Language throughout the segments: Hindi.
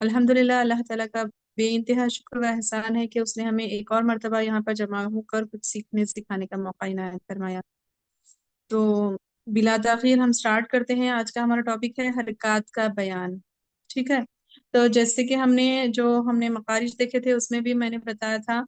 अल्हम्दुलिल्लाह अल्लाह ताला का बेइंतहा शुक्र व एहसान है कि उसने हमें एक और मर्तबा यहाँ पर जमा होकर कुछ सीखने सिखाने का मौका इनायत फरमाया। तो बिला ताखीर हम स्टार्ट करते हैं। आज का हमारा टॉपिक है हरकत का बयान। ठीक है। तो जैसे कि हमने मकारिज देखे थे उसमें भी मैंने बताया था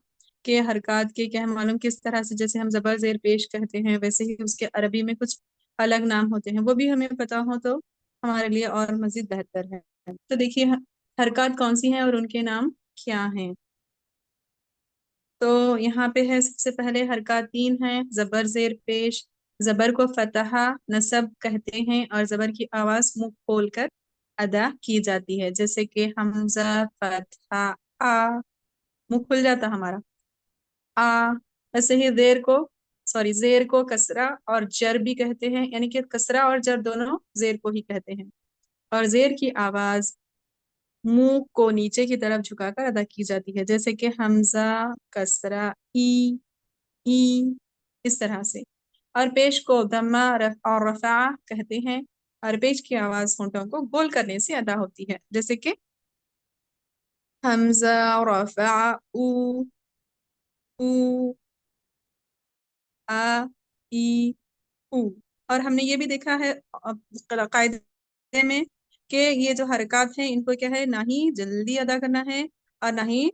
कि हरकत के क्या है मालूम, किस तरह से जैसे हम जबर जेर पेश कहते हैं वैसे ही उसके अरबी में कुछ अलग नाम होते हैं, वो भी हमें पता हो तो हमारे लिए और मजीद बेहतर है। तो देखिए हरकत कौन सी हैं और उनके नाम क्या हैं। तो यहाँ पे है सबसे पहले हरकत तीन है, जबर जेर पेश। जबर को फतहा नसब कहते हैं और जबर की आवाज मुंह खोल कर अदा की जाती है, जैसे कि हमजा फतहा आ, मुंह खुल जाता हमारा आ। वैसे ही जेर को कसरा और जर भी कहते हैं, यानी कि कसरा और जर दोनों जेर को ही कहते हैं। और जेर की आवाज मुंह को नीचे की तरफ झुकाकर अदा की जाती है, जैसे कि हमजा कसरा ई, इस तरह से। और पेश को दम्मा और रफा कहते हैं और पेश की आवाज होंठों को गोल करने से अदा होती है, जैसे कि हमजा रफा ऊ आ ई ऊ। और हमने ये भी देखा है कायदे में कि ये जो हरकत हैं इनको क्या है, ना ही जल्दी अदा करना है और ना ही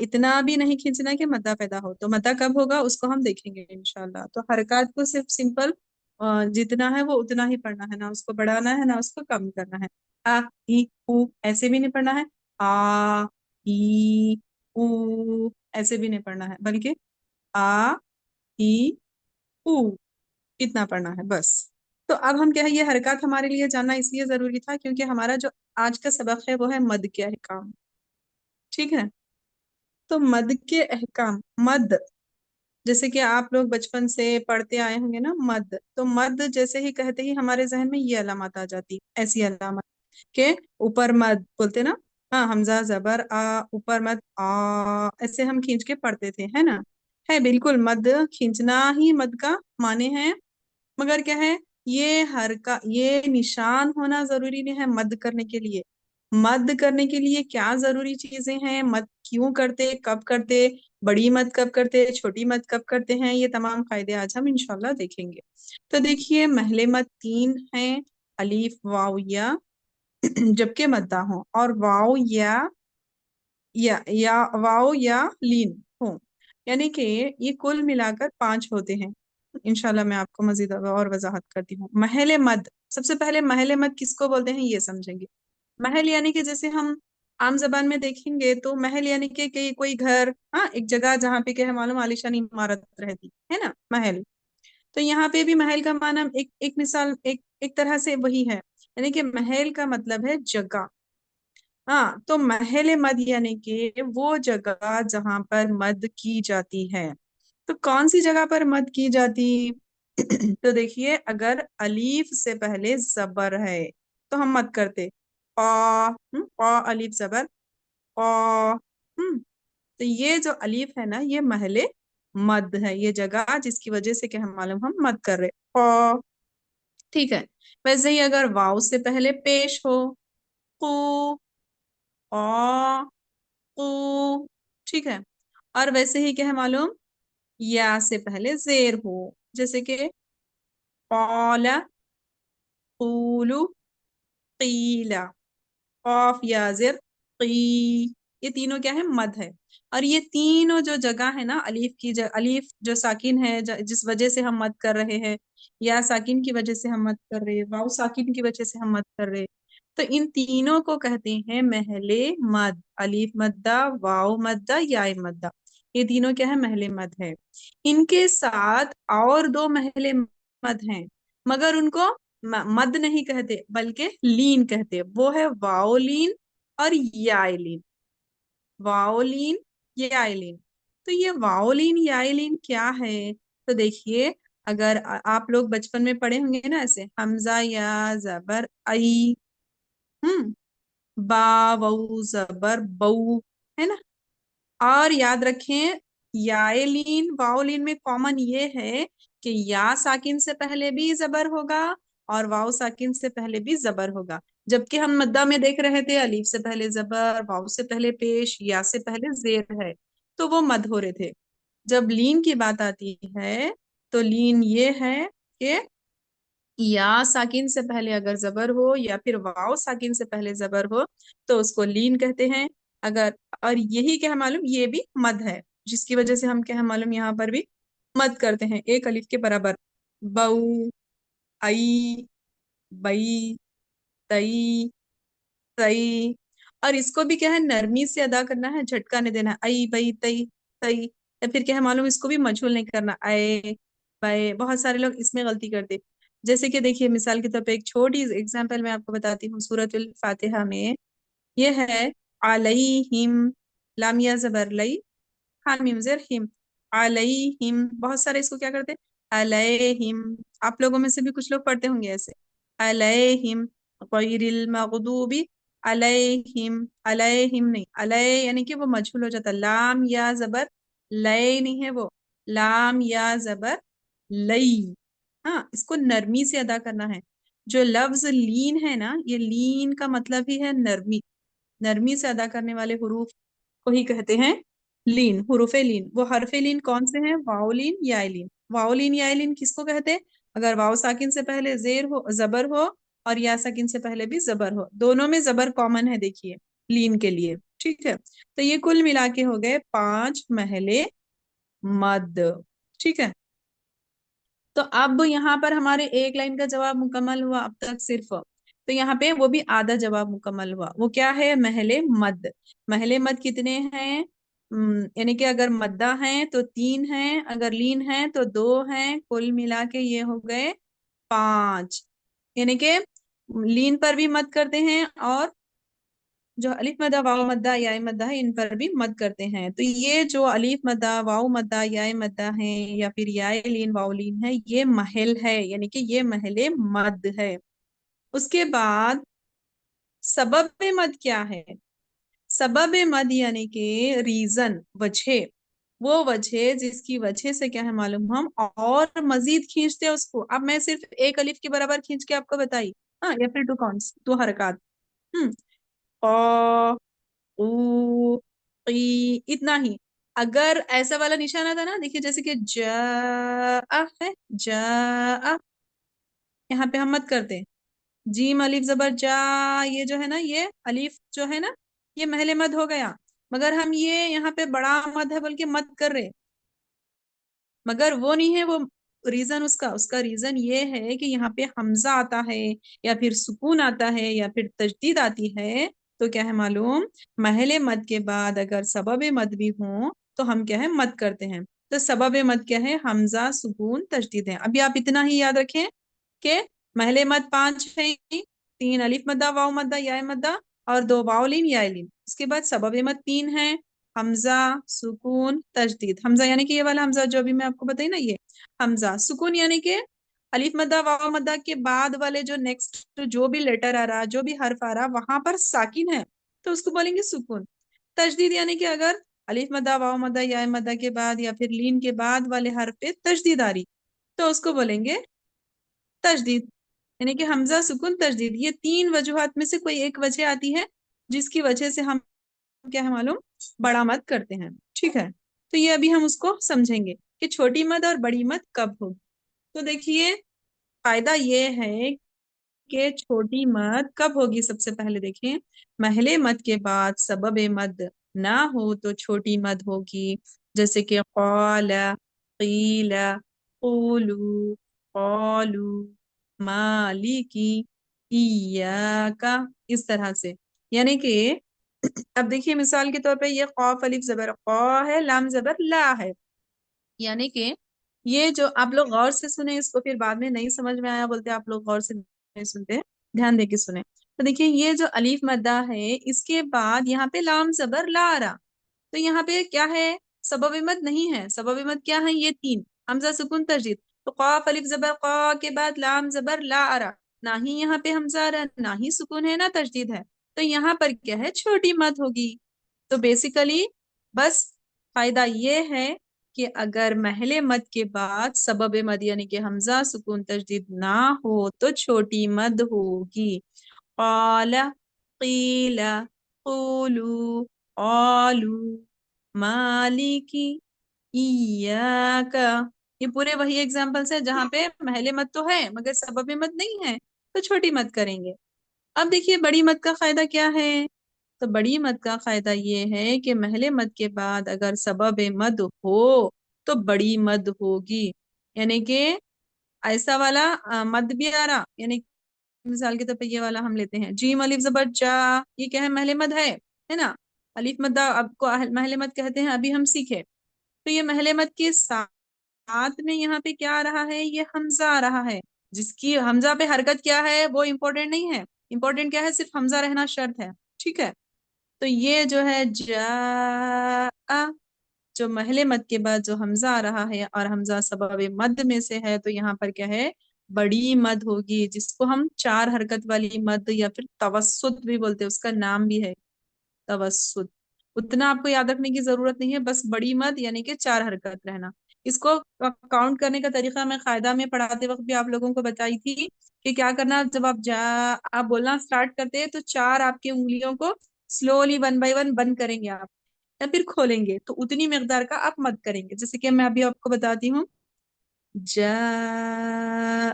इतना भी नहीं खींचना कि मद्दा पैदा हो। तो मद्दा कब होगा उसको हम देखेंगे इंशाल्लाह। तो हरकत को सिर्फ सिंपल जितना है वो उतना ही पढ़ना है, ना उसको बढ़ाना है ना उसको कम करना है। आ ई ऊ ऐसे भी नहीं पढ़ना है, आ ई ऊ ऐसे भी नहीं पढ़ना है, बल्कि आ ई ऊ इतना पढ़ना है बस। तो अब हम क्या है, ये हरकत हमारे लिए जानना इसलिए जरूरी था क्योंकि हमारा जो आज का सबक है वो है मद के अहकाम। ठीक है। तो मद के अहकाम, मद जैसे कि आप लोग बचपन से पढ़ते आए होंगे ना, मद तो मद जैसे ही कहते ही हमारे जहन में ये अलामत आ जाती, ऐसी अलामत के ऊपर मद बोलते ना। हाँ, हमजा जबर आ, ऊपर मद आ, ऐसे हम खींच के पढ़ते थे, है ना। है बिल्कुल, मद खींचना ही मद का माने हैं। मगर क्या है, ये निशान होना जरूरी नहीं है मद करने के लिए। मद करने के लिए क्या जरूरी चीजें हैं, मद क्यों करते, कब करते, बड़ी मद कब करते, छोटी मद कब करते हैं, ये तमाम कायदे आज हम इंशाल्लाह देखेंगे। तो देखिए महले मद तीन हैं, अलीफ वाव या जबकि मद्दा हो, और वाव या वाव या लीन हो, यानी कि ये कुल मिलाकर पांच होते हैं। इंशाल्लाह मैं आपको मजीद और वजाहत करती हूँ। महल मद, सबसे पहले महल मद किसको बोलते हैं ये समझेंगे। महल यानी कि जैसे हम आम जबान में देखेंगे तो महल यानी कि कोई घर, हाँ, एक जगह जहाँ पे क्या है मालूम आलीशान इमारत रहती है ना, महल। तो यहाँ पे भी महल का माना एक एक मिसाल एक तरह से वही है, यानी कि महल का मतलब है जगह। हाँ, तो महल मद यानी कि वो जगह जहां पर मद की जाती है। तो कौन सी जगह पर मद की जाती तो देखिए अगर अलीफ से पहले जबर है तो हम मद करते अलीफ जबर तो ये जो अलीफ है ना ये महले मद है, ये जगह जिसकी वजह से क्या हम मालूम हम मद कर रहे ठीक है। वैसे ही अगर वाव से पहले पेश हो कू औ कू, ठीक है। और वैसे ही क्या है मालूम, या से पहले जेर हो, जैसे कि कौला कूलू कीला, कौफ या जेर की, ये तीनों क्या है मद है। और ये तीनों जो जगह है ना, अलीफ जो साकिन है, जिस वजह से हम मद कर रहे हैं, या साकिन की वजह से हम मद कर रहे हैं, वाव साकिन की वजह से हम मद कर रहे हैं, तो इन तीनों को कहते हैं महले मद। अलीफ मद्दा, वाव मद्दा, या मद्दा, ये तीनों क्या है महले मद है। इनके साथ और दो महले मद हैं, मगर उनको मद नहीं कहते बल्कि लीन कहते, वो है वाओलीन और याइलीन। वाओलीन याइलीन। तो ये वाओलीन याइलीन क्या है, तो देखिए, अगर आप लोग बचपन में पढ़े होंगे ना, ऐसे हमजा या जबर आई, हम्म, बा वऊ जबर बऊ, है ना। और याद रखें, याएलीन वाओलीन में कॉमन ये है कि या साकिन से पहले भी जबर होगा और वाओ साकिन से पहले भी जबर होगा। जबकि हम मद्दा में देख रहे थे अलीफ से पहले जबर, वाओ से पहले पेश, या से पहले जेर है, तो वो मद हो रहे थे। जब लीन की बात आती है तो लीन ये है कि या साकिन से पहले अगर जबर हो या फिर वाव साकिन से पहले जबर हो तो उसको लीन कहते हैं। अगर, और यही क्या है मालूम, ये भी मद है, जिसकी वजह से हम क्या है मालूम यहाँ पर भी मद करते हैं एक अलिफ के बराबर। बऊ, आई, बई, तई, तई। और इसको भी क्या है नरमी से अदा करना है, झटका नहीं देना, आई बई तई तई। या फिर क्या है मालूम, इसको भी मजहूल नहीं करना, आए बाए। बहुत सारे लोग इसमें गलती करते। जैसे कि देखिए, मिसाल के तौर पे एक छोटी एग्जांपल मैं आपको बताती हूँ, सूरतुल फातिहा में ये है अलैहिम, लामिया जबर लई, हामीम जेर हिम, अलैहिम। बहुत सारे इसको क्या करते हैं अलैहिम। आप लोगों में से भी कुछ लोग पढ़ते होंगे ऐसे, अलैहिम गैरिल मगदूबी अलैहिम। अलैहिम नहीं, अलै यानी कि वो मजहूल हो जाता, लाम या जबर लय नहीं है वो, लाम या जबर लई। हाँ, इसको नरमी से अदा करना है। जो लफ्ज लीन है ना, ये लीन का मतलब ही है नरमी। नरमी से अदा करने वाले हुरूफ को ही कहते हैं लीन, हुरूफे लीन। वो हरफे लीन कौन से हैं? वाओलीन, याइलीन। वाओलीन याइलीन किसको कहते हैं? अगर वाओ साकिन से पहले जेर हो, जबर हो, और या साकिन से पहले भी जबर हो, दोनों में जबर कॉमन है देखिए लीन के लिए। ठीक है, तो ये कुल मिला के हो गए 5 महले मद। ठीक है, तो अब यहाँ पर हमारे एक लाइन का जवाब मुकम्मल हुआ अब तक सिर्फ। तो यहाँ पे वो भी आधा जवाब मुकम्मल हुआ। वो क्या है? महले मद। महले मद कितने हैं? यानी कि अगर मद्दा है तो 3 हैं, अगर लीन है तो 2 हैं, कुल मिला के ये हो गए 5। यानी कि लीन पर भी मद करते हैं, और जो अलिफ मद्दा वाव मद्दा या मद्दा है इन पर भी मद करते हैं। तो ये जो अलिफ मद्दा वाव मद्दा या मद्दा है या फिर या लीन वाव लीन है, ये महल है, यानी कि ये महले मद है। उसके बाद सबब मद क्या है? सबब मद यानी कि रीजन, वजह। वो वजह जिसकी वजह से क्या है मालूम, हम और मजीद खींचते हैं उसको। अब मैं सिर्फ एक अलिफ के बराबर खींच के आपको बताई, हाँ, या फिर 2 काउंट्स, 2 हरकत। हम्म, ऊ, इतना ही। अगर ऐसा वाला निशाना था ना, देखिए जैसे कि जा है, जा, यहाँ पे हम मत करते। जीम अलिफ जबर जा, ये जो है ना, ये अलिफ जो है ना, ये महले मद हो गया। मगर हम ये यहाँ पे बड़ा मद है बोल के मत कर रहे, मगर वो नहीं है वो रीजन। उसका उसका रीजन ये है कि यहाँ पे हमजा आता है, या फिर सुकून आता है, या फिर तजदीद आती है। तो क्या है मालूम, महले मद के बाद अगर सबब मद भी हो तो हम क्या है मद करते हैं। तो सबब मद क्या है? हमजा, सुकून, तजदीद है। अभी आप इतना ही याद रखें कि महले मद 5 है, 3 अलिफ मद्दा वाव मद्दा या मद्दा, और 2 वावलीन या लीन। उसके बाद सबब मद 3 है, हमजा, सुकून, तजदीद। हमजा यानी कि ये वाला हमजा जो अभी मैं आपको बताई ना, ये हमजा। सुकून यानी कि अलिफ मद्दा वाव मद्दा के बाद वाले जो नेक्स्ट जो भी लेटर आ रहा, जो भी हर्फ आ रहा, वहां पर साकिन है तो उसको बोलेंगे सुकून। तजदीद यानी कि अगर अलिफ मद्दा वाव मद्दा या मद्दा के बाद या फिर लीन के बाद वाले हर्फ पे तजदीद आ रही तो उसको बोलेंगे तजदीद। यानी कि हमजा, सुकून, तजदीद, ये 3 वजूहात में से कोई एक वजह आती है जिसकी वजह से हम क्या है मालूम बड़ा मद करते हैं। ठीक है, तो ये अभी हम उसको समझेंगे कि छोटी मद और बड़ी मद कब होगी। तो देखिए, फायदा ये है कि छोटी मद कब होगी। सबसे पहले देखें, महले मद के बाद सबब मद ना हो तो छोटी मद होगी। जैसे कि क़ाला, क़ीला, क़ूलू, क़ालू, मालिकी, इय्याका, इस तरह से। यानी कि अब देखिए, मिसाल के तौर पे ये कौफ अलिफ जबर कौ है, लाम जबर ला है। यानी कि ये जो आप लोग गौर से सुने, इसको फिर बाद में नहीं समझ में आया बोलते आप लोग गौर से नहीं सुनते, ध्यान दे के सुने। तो देखिए, ये जो अलीफ मद्दा है, इसके बाद यहाँ पे लाम जबर ला आ रहा, तो यहाँ पे क्या है? सबब मद नहीं है। सबब मद क्या है? ये 3। हमजा सुकून तशदीद। तो क़ाफ अलिफ जबर क़ा के बाद लाम जबर ला आ रहा, ना ही यहाँ पे हमजा आ रहा, ना ही सुकून है ना तशदीद है, तो यहाँ पर क्या है, छोटी मद होगी। तो बेसिकली बस फायदा ये है कि अगर महले मद के बाद सबब मद यानी कि हमजा सुकून तशदीद ना हो तो छोटी मद होगी। क़ाला, क़ीला, क़ूलू, क़ालू, मालिकी, इय्याका। ये पूरे वही एग्जाम्पल्स है जहां पे महले मद तो है मगर सबब मद नहीं है, तो छोटी मद करेंगे। अब देखिए बड़ी मद का फायदा क्या है। तो बड़ी मद का फायदा ये है कि महले मद के बाद अगर सबब मद हो तो बड़ी मद होगी। यानी कि ऐसा वाला मद भी आ रहा, यानी मिसाल के तौर पे ये वाला हम लेते हैं, जीम अलिफ जबर जा, ये क्या है, महले मद है ना। अलिफ मद्दा आपको महले मद कहते हैं, अभी हम सीखे। तो ये महले मद के साथ में यहाँ पे क्या आ रहा है, ये हमजा आ रहा है। जिसकी हमजा पे हरकत क्या है वो इंपॉर्टेंट नहीं है, इंपॉर्टेंट क्या है, सिर्फ हमजा रहना शर्त है। ठीक है। तो ये जो है जा, जो महले मद के बाद जो हमजा आ रहा है और हमजा सबब मद में से है, तो यहाँ पर क्या है, बड़ी मद होगी, जिसको हम चार हरकत वाली मद या फिर तवस्सुत भी बोलते हैं, उसका नाम भी है तवस्सुत। उतना आपको याद रखने की जरूरत नहीं है, बस बड़ी मद यानी कि चार हरकत रहना। इसको काउंट करने का तरीका मैं कायदा में पढ़ाते वक्त भी आप लोगों को बताई थी कि क्या करना, जब आप बोलना स्टार्ट करते हैं तो चार आपकी उंगलियों को स्लोली वन बाय वन बंद करेंगे आप, या फिर खोलेंगे, तो उतनी मिकदार का आप मत करेंगे। जैसे कि मैं अभी आपको बताती हूँ, जा,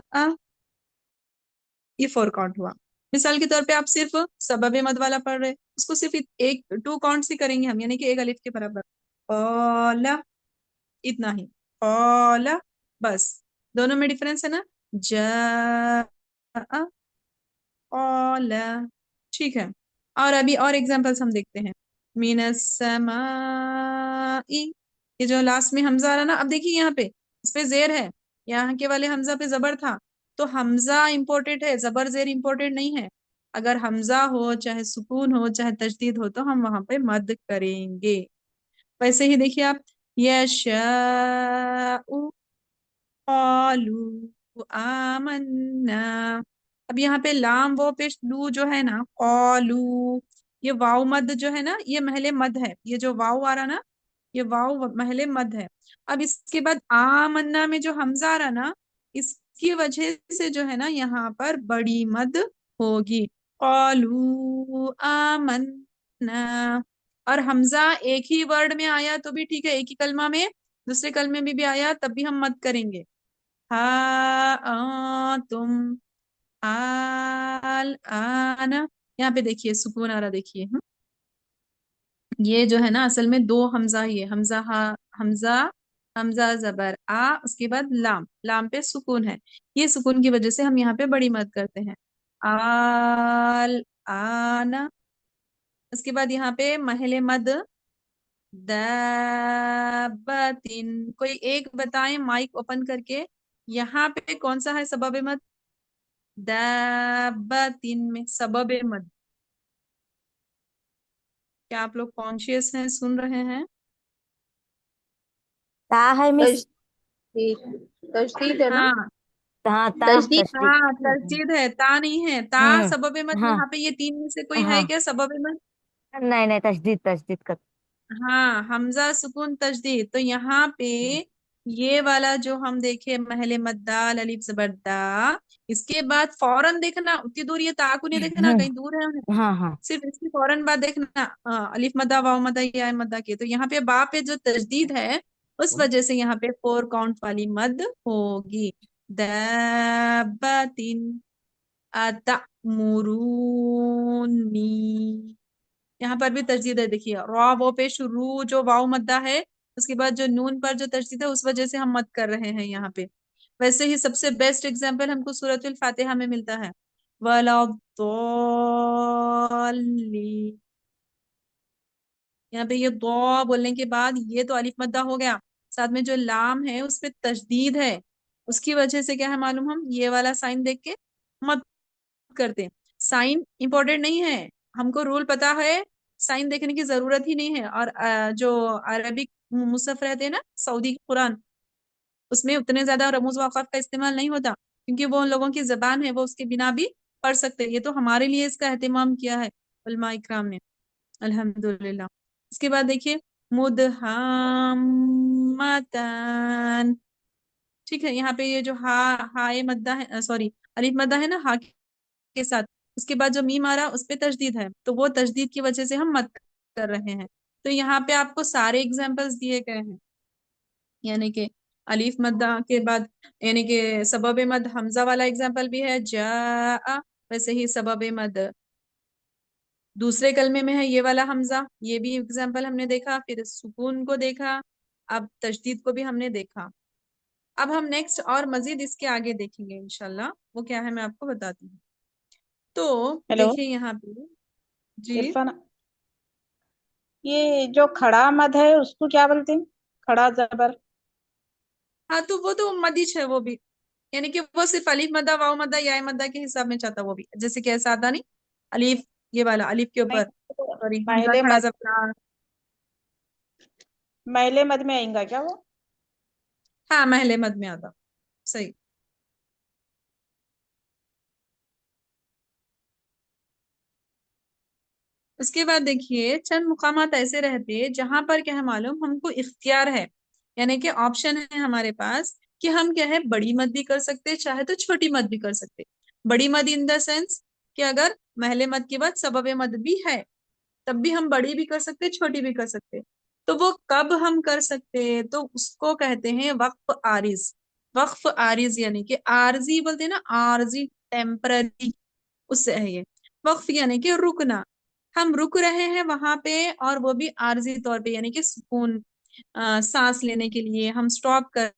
ये फोर काउंट हुआ। मिसाल के तौर पे आप सिर्फ सबब मद वाला पढ़ रहे, उसको सिर्फ एक टू काउंट ही करेंगे हम, यानी कि एक अलिफ के बराबर, कौला, इतना ही, कौला, बस। दोनों में डिफरेंस है ना, जा, कौला। ठीक है। और अभी और एग्जांपल्स हम देखते हैं, मिनस समाई, ये जो लास्ट में हमजा आ रहा ना, अब देखिए यहाँ पे इस पे जेर है, यहाँ के वाले हमजा पे जबर था, तो हमजा इंपॉर्टेंट है, जबर जेर इंपॉर्टेंट नहीं है। अगर हमजा हो चाहे सुकून हो चाहे तजदीद हो तो हम वहां पे मद करेंगे। वैसे ही देखिए आप, यशाउ, कॉलू, आमन्ना। अब यहाँ पे लाम वो पेश लू जो है ना, कॉलू, ये वाव मद जो है ना, ये महले मद है, ये जो वाव आ रहा ना, ये वाव महले मद है। अब इसके बाद आमन्ना में जो हमजा आ रहा ना, इसकी वजह से जो है ना यहाँ पर बड़ी मद होगी। कॉलू आमन्ना। और हमजा एक ही वर्ड में आया तो भी ठीक है, एक ही कलमा में, दूसरे कलमे में भी आया तब भी हम मत करेंगे। हा तुम, आल आना, यहाँ पे देखिए सुकून आ रहा, देखिए ये जो है ना असल में दो हमजा ही है, हमजा हा, हमजा, हमजा जबर आ, उसके बाद लाम, लाम पे सुकून है, ये सुकून की वजह से हम यहाँ पे बड़ी मद करते हैं। आल आना। उसके बाद यहाँ पे महले मद दाबातिन, कोई एक बताएं माइक ओपन करके, यहाँ पे कौन सा है सबब मद, दाबातिन में सबब मद। क्या आप लोग कॉन्शियस हैं, सुन रहे हैं। ता है मिस। तजदीद, तजदीद है ना। हाँ, हाँ ता तजदीद। तशदीद। तस्जीद है, ता नहीं है, ता सबब मद, हाँ यहाँ पे ये तीन में से कोई है हाँ। क्या सबब मद। नहीं नहीं, तशदीद तशदीद कर। हाँ, हमजा सुकून तजदीद, तो यहाँ पे ये वाला जो हम देखे महले मद्दाल अलिफ जबर दा, इसके बाद फौरन देखना, उतनी दूर ये ताकू नहीं देखना कहीं दूर है उन्हें, हाँ हाँ। सिर्फ इसके फौरन बाद देखना, अलिफ मद्दा वाव मद्दा या मद्दा के, तो यहाँ पे बा पे जो तजदीद है उस वजह से यहाँ पे फोर काउंट वाली मद होगी। दाबातिन अतमुरूनी, यहाँ पर भी तजदीद है, देखिए रॉ वो पे शुरू जो वाव मद्दा है, उसके बाद जो नून पर जो तजदीद है उस वजह से हम मद कर रहे हैं यहाँ पे। वैसे ही सबसे बेस्ट एग्जांपल हमको सूरतुल फातिहा में मिलता है, वला दॉल्लीन। यहाँ पे ये दो बोलने के बाद ये तो अलिफ मद्दा हो गया, साथ में जो लाम है उस पे तशदीद है, उसकी वजह से क्या है मालूम, हम ये वाला साइन देख के मत करते हैं। साइन इंपॉर्टेंट नहीं है, हमको रूल पता है, साइन देखने की जरूरत ही नहीं है। और जो अरबिक मुसहफ रहते हैं ना, सऊदी कुरान, उसमें उतने ज्यादा रमूज वक़ाफ का इस्तेमाल नहीं होता, क्योंकि वो उन लोगों की जबान है, वो उसके बिना भी पढ़ सकते हैं। ये तो हमारे लिए इसका एहतमाम किया है उलमा इकराम ने, अल्हम्दुलिल्लाह। इसके बाद देखिए मुदहाम्मतान। ठीक है, यहाँ पे ये जो हाए मद्दा है, सॉरी अलिफ मद्दा है ना हा के साथ, उसके बाद जो मीम आ रहा है उस पे तशदीद है, तो वो तशदीद की वजह से हम मद कर रहे हैं। तो यहाँ पे आपको सारे एग्जाम्पल्स दिए गए हैं, यानी कि अलीफ मद्दा के बाद, यानी कि सबब मद हमजा वाला एग्जाम्पल भी है जा, वैसे ही सबब मद दूसरे कलमे में है ये वाला हमजा, ये भी एग्जाम्पल हमने देखा, फिर सुकून को देखा, अब तशदीद को भी हमने देखा। अब हम नेक्स्ट और मजीद इसके आगे देखेंगे इंशाल्लाह, वो क्या है मैं आपको बताती हूँ। तो हेलो देखिए यहाँ पे, जी इरफान, ये जो खड़ा मद है उसको क्या बोलते हैं? खड़ा जबर। हाँ, तो वो तो मदिच है वो भी, यानी कि वो सिर्फ अलीफ मद्दा वाव मद्दा या मद्दा के हिसाब में चाहता, वो भी जैसे कि ऐसा आता नहीं, अलीफ, ये वाला अलीफ के नहीं ऊपर, तो सॉरी हमजा मैले खड़ा मद, जबरा। मैले मद में आएगा क्या वो? हाँ, महले मद में आता, सही। उसके बाद देखिए चंद मुकामात ऐसे रहते जहां पर क्या है मालूम, हमको इख्तियार है, यानी कि ऑप्शन है हमारे पास कि हम क्या है बड़ी मद भी कर सकते, चाहे तो छोटी मद भी कर सकते। बड़ी मद इन द सेंस कि अगर महले मद के बाद सबब मद भी है, तब भी हम बड़ी भी कर सकते, छोटी भी कर सकते। तो वो कब हम कर सकते, तो उसको कहते हैं वक्फ आरिज। वक्फ आरिज यानी कि आरजी बोलते हैं ना, आरजी, टेम्पररी, उससे है ये। वक्फ यानी कि रुकना, हम रुक रहे हैं वहां पे, और वो भी आरजी तौर पे, यानी कि सुकून, सांस लेने के लिए हम स्टॉप कर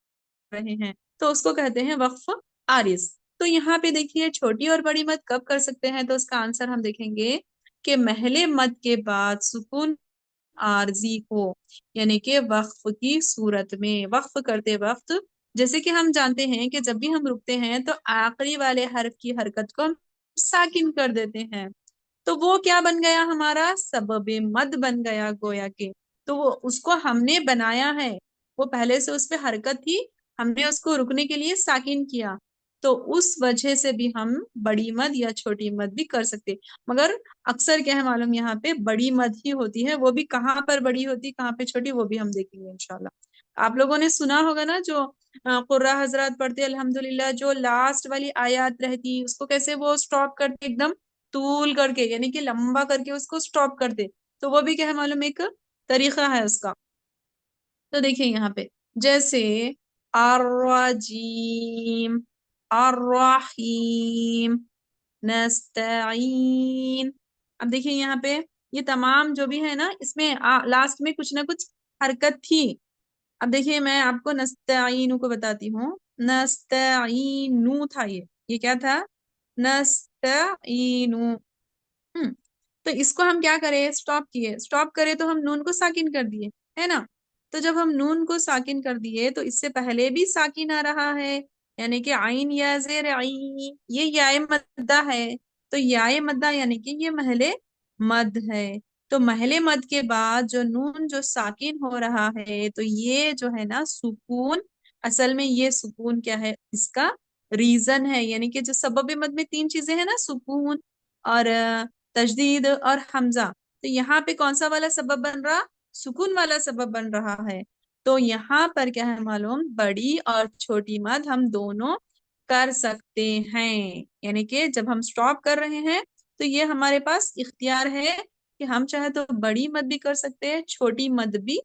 रहे हैं, तो उसको कहते हैं वक्फ आरिज। तो यहाँ पे देखिए छोटी और बड़ी मद कब कर सकते हैं, तो उसका आंसर हम देखेंगे कि महले मद के बाद सुकून आरजी हो, यानी कि वक्फ की सूरत में, वक्फ करते वक्त जैसे कि हम जानते हैं कि जब भी हम रुकते हैं तो आखिरी वाले हर्फ की हरकत को हम साकिन कर देते हैं, तो वो क्या बन गया, हमारा सबबे मद बन गया गोया के। तो वो उसको हमने बनाया है, वो पहले से उस पे हरकत थी, हमने उसको रुकने के लिए साकिन किया, तो उस वजह से भी हम बड़ी मद या छोटी मद भी कर सकते। मगर अक्सर क्या है मालूम, यहाँ पे बड़ी मद ही होती है, वो भी कहाँ पर बड़ी होती कहाँ पे छोटी, वो भी हम देखेंगे इंशाल्लाह। आप लोगों ने सुना होगा ना जो कुर्रा हजरात पढ़ते अल्हम्दुलिल्लाह, जो लास्ट वाली आयत रहती उसको कैसे वो स्टॉप करते एकदम तूल करके, यानी कि लंबा करके उसको स्टॉप कर दे, तो वो भी क्या है मालूम, एक तरीका है उसका। तो देखिए यहाँ पे जैसे अर्रजीम, अर्रहीम, नस्तईन। अब देखिए यहाँ पे ये तमाम जो भी है ना, इसमें लास्ट में कुछ ना कुछ हरकत थी। अब देखिए मैं आपको नस्तईनु को बताती हूँ, नस्तईनु था ये क्या था, नस्तईनु। हम्म, तो इसको हम क्या करें, स्टॉप किए, स्टॉप करे तो हम नून को साकिन कर दिए, है ना। तो जब हम नून को साकिन कर दिए तो इससे पहले भी साकिन आ रहा है, यानी कि आइन या जेर आई, ये याए मद्दा है। तो याए मद्दा यानी कि ये महले मद है। तो महले मद के बाद जो नून जो साकिन हो रहा है, तो ये जो है ना सुकून, असल में ये सुकून क्या है, इसका रीजन है, यानी कि जो सबब मद में तीन चीजें हैं ना, सुकून और तजदीद और हमजा, तो यहाँ पे कौन सा वाला सबब बन रहा, सुकून वाला सबब बन रहा है। तो यहाँ पर क्या है मालूम, बड़ी और छोटी मद हम दोनों कर सकते हैं, यानी कि जब हम स्टॉप कर रहे हैं तो ये हमारे पास इख्तियार है कि हम चाहे तो बड़ी मद भी कर सकते हैं, छोटी मद भी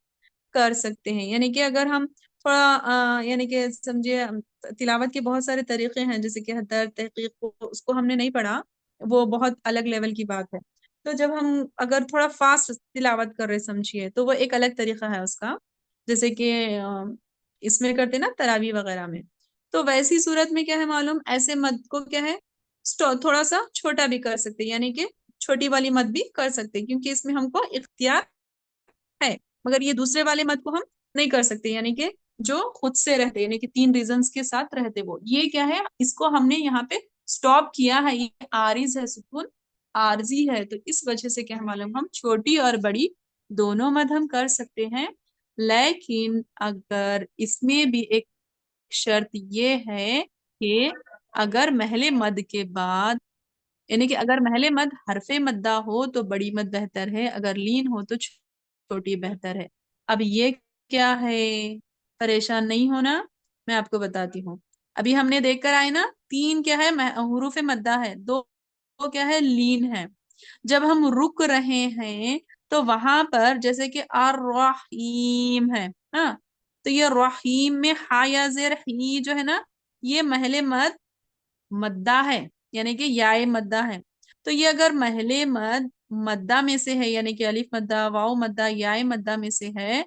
कर सकते हैं। यानी कि अगर हम थोड़ा यानी कि समझिए, तिलावत के बहुत सारे तरीके हैं, जैसे कि हदर तहकीक को उसको हमने नहीं पढ़ा, वो बहुत अलग लेवल की बात है। तो जब हम अगर थोड़ा फास्ट तिलावत कर रहे समझिए, तो वो एक अलग तरीका है उसका, जैसे कि इसमें करते ना तरावी वगैरह में। तो वैसी सूरत में क्या है मालूम, ऐसे मद को क्या है थोड़ा सा छोटा भी कर सकते, यानी कि छोटी वाली मद भी कर सकते, क्योंकि इसमें हमको इख्तियार है। मगर ये दूसरे वाले मत को हम नहीं कर सकते, यानी कि जो खुद से रहते, यानी कि तीन रीजंस के साथ रहते, वो ये क्या है, इसको हमने यहाँ पे स्टॉप किया है, ये आरिज है, सुकून आरजी है, तो इस वजह से क्या है मालूम, हम छोटी और बड़ी दोनों मद हम कर सकते हैं। लेकिन अगर इसमें भी एक शर्त ये है कि अगर महले मद के बाद, यानी कि अगर महले मद हरफे मद्दा हो तो बड़ी मद बेहतर है, अगर लीन हो तो छोटी बेहतर है। अब ये क्या है, परेशान नहीं होना, मैं आपको बताती हूँ। अभी हमने देख कर आए ना, तीन क्या है, हुरूफ मद्दा है, दो दो क्या है, लीन है। जब हम रुक रहे हैं तो वहां पर जैसे कि ar रहीम है, हाँ, तो ये रहीम में हा या जेर ही जो है ना, ये महले मद मद्दा है, यानी कि याए मद्दा है। तो ये अगर महले मद मद्दा में से है, यानी कि अलिफ मद्दा वाओ मद्दा याए मद्दा में से है,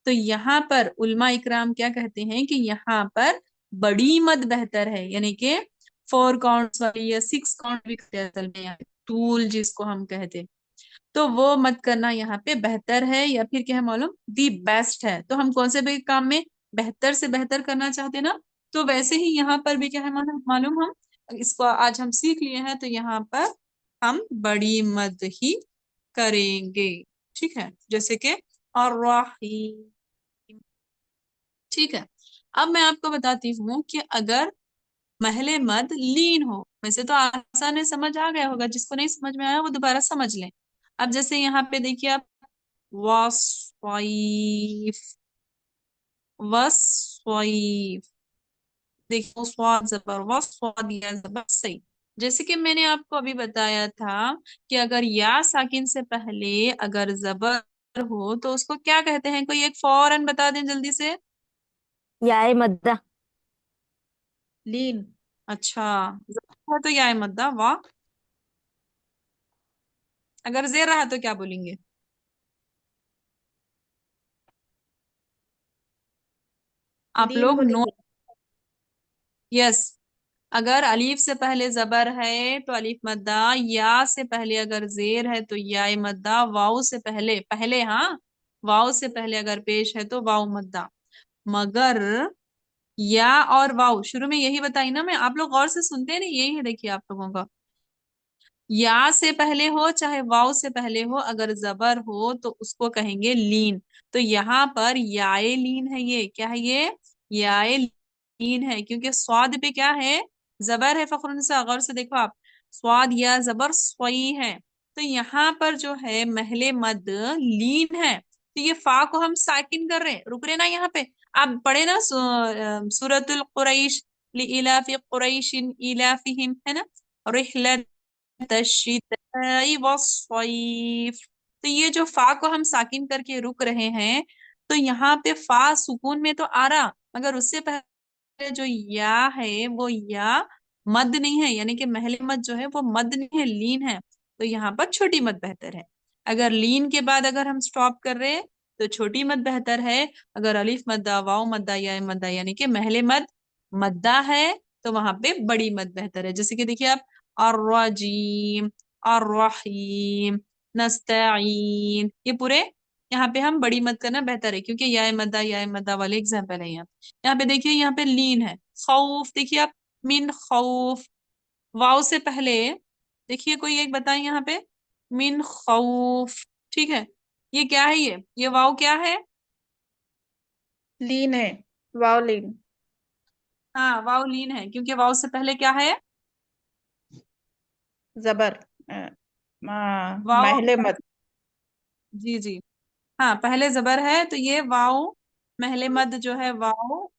तो यहाँ पर उलमा इकराम क्या कहते हैं कि यहाँ पर बड़ी मद बेहतर है, यानी कि 4 काउंट्स वाली या 6 काउंट भी कहते हैं असल में, यहाँ टूल जिसको हम कहते हैं, तो वो मत करना यहाँ पे बेहतर है, या फिर क्या है मालूम, दी बेस्ट है। तो हम कौन से भी काम में बेहतर से बेहतर करना चाहते हैं ना, तो वैसे ही यहाँ पर भी क्या है मालूम मालूम हम इसको आज हम सीख लिए हैं, तो यहाँ पर हम बड़ी मद ही करेंगे। ठीक है, जैसे कि और ठीक है। अब मैं आपको बताती हूँ कि अगर महले मद लीन हो, वैसे तो आसान है, समझ आ गया होगा, जिसको नहीं समझ में आया वो दोबारा समझ लें। अब जैसे यहाँ पे देखिए आप, वस्वाइफ, वस्वाइफ, देखो स्वाद जबर वस, स्वाद या जबर सही। जैसे कि मैंने आपको अभी बताया था कि अगर या साकिन से पहले अगर जबर हो तो उसको क्या कहते हैं, कोई एक फौरन बता दें जल्दी से। याय मद्दा। लीन। अच्छा, जबर है तो या मद्दा, वाह। अगर जेर रहा तो क्या बोलेंगे? आप लीन लोग नो, बोलेंगे। यस। अगर अलीफ से पहले जबर है तो अलीफ मद्दा, या से पहले अगर जेर है तो या मद्दा, वाव से पहले पहले, हाँ, वाव से पहले अगर पेश है तो वाव मद्दा। मगर या और वाव शुरू में यही बताई ना मैं, आप लोग गौर से सुनते हैं ना, यही है देखिए आप लोगों का, या से पहले हो चाहे वाव से पहले हो, अगर जबर हो तो उसको कहेंगे लीन। तो यहाँ पर याए लीन है, ये क्या है, ये याए लीन है, क्योंकि स्वाद पे क्या है, जबर है, फखरुनिसा गौर से देखो आप, स्वाद या जबर स्वई है। तो यहाँ पर जो है महले मद लीन है, तो ये फा को हम साकिन कर रहे हैं, रुक रहे ना यहाँ पे। आप पढ़े ना सूरतुल कुरैश, लिइलाफि कुरैशिन इलाफिहिम, है ना, तश्शीताई वस्सैफ। तो ये जो फा को हम साकिन करके रुक रहे हैं, तो यहाँ पे फा सुकून में तो आ रहा, मगर उससे पहले जो या है वो या मद नहीं है, यानी कि महले मद जो है वो मद नहीं है, लीन है। तो यहाँ पर छोटी मद बेहतर है। अगर लीन के बाद अगर हम स्टॉप कर रहे हैं तो छोटी मद बेहतर है। अगर अलिफ मद्दा वाव मद्दा या मद्दा यानी कि महले मद मद्दा है, तो वहां पे बड़ी मद बेहतर है। जैसे कि देखिए आप, अर्रजीम, अर्रहीम, नस्तईन, ये पूरे यहाँ पे हम बड़ी मद करना बेहतर है, क्योंकि या मद्दा वाले एग्जाम्पल है यहाँ। यहाँ पे देखिए, यहाँ पे लीन है, खौफ, देखिए आप, मिन खौफ, वाव से पहले देखिए कोई एक बताएं यहाँ पे, मिन खौफ, ठीक है। ये क्या है, ये वाव क्या है, लीन है। वाव लीन। हाँ वाव लीन है, क्योंकि वाव से पहले क्या है, जबर। वाव, महले मत। जी जी, हाँ पहले जबर है, तो ये वाव महले मद जो है वाव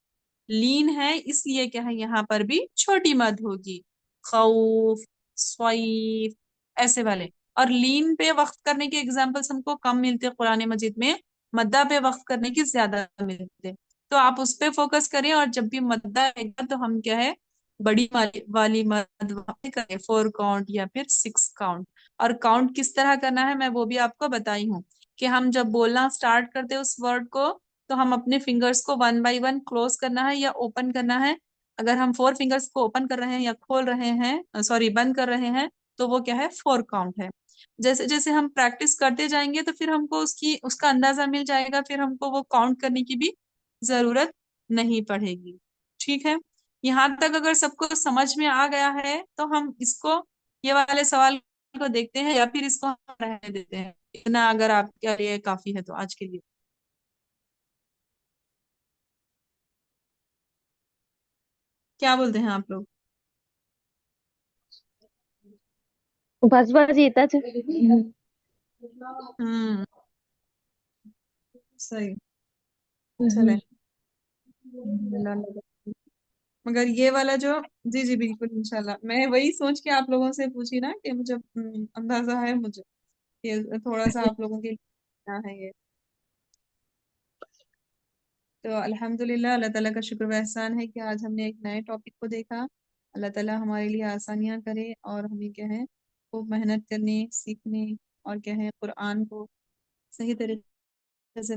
लीन है, इसलिए क्या है यहाँ पर भी छोटी मद होगी। खौफ, स्वैफ, ऐसे वाले। और लीन पे वक्त करने के एग्जाम्पल्स हमको कम मिलते हैं कुरान मजीद में, मद्दा पे वक्त करने की ज्यादा मिलते हैं। तो आप उस पे फोकस करें, और जब भी मद्दा आएगा तो हम क्या है, बड़ी वाली मद वहां पे करें, 4 काउंट या फिर 6 काउंट। और काउंट किस तरह करना है मैं वो भी आपको बताई हूँ, कि हम जब बोलना स्टार्ट करते हैं उस वर्ड को, तो हम अपने फिंगर्स को 1 बाय 1 क्लोज करना है या ओपन करना है। अगर हम 4 फिंगर्स को ओपन कर रहे हैं या खोल रहे हैं, सॉरी बंद कर रहे हैं, तो वो क्या है, 4 काउंट है। जैसे जैसे हम प्रैक्टिस करते जाएंगे तो फिर हमको उसका अंदाजा मिल जाएगा, फिर हमको वो काउंट करने की भी जरूरत नहीं पड़ेगी। ठीक है, यहाँ तक अगर सबको समझ में आ गया है तो हम इसको, ये वाले सवाल को देखते हैं, या फिर इसको हम रहने देते हैं, इतना अगर आपके लिए काफी है तो आज के लिए। क्या बोलते हैं आप लोग? बस येताच हम्म, सही। चले, अल्हम्दुलिल्लाह। मगर ये वाला जो, जी जी बिल्कुल इंशाल्लाह, मैं वही सोच के आप लोगों से पूछी ना कि मुझे अंदाजा है मुझे, ये थोड़ा सा आप लोगों के लिए क्या है ये। तो अल्हम्दुलिल्लाह, अल्लाह ताला का शुक्र व एहसान है कि आज हमने एक नए टॉपिक को देखा। अल्लाह ताला हमारे लिए आसानियां करे और हमें क्या है खूब मेहनत करने, सीखने और क्या है कुरान को सही तरीके से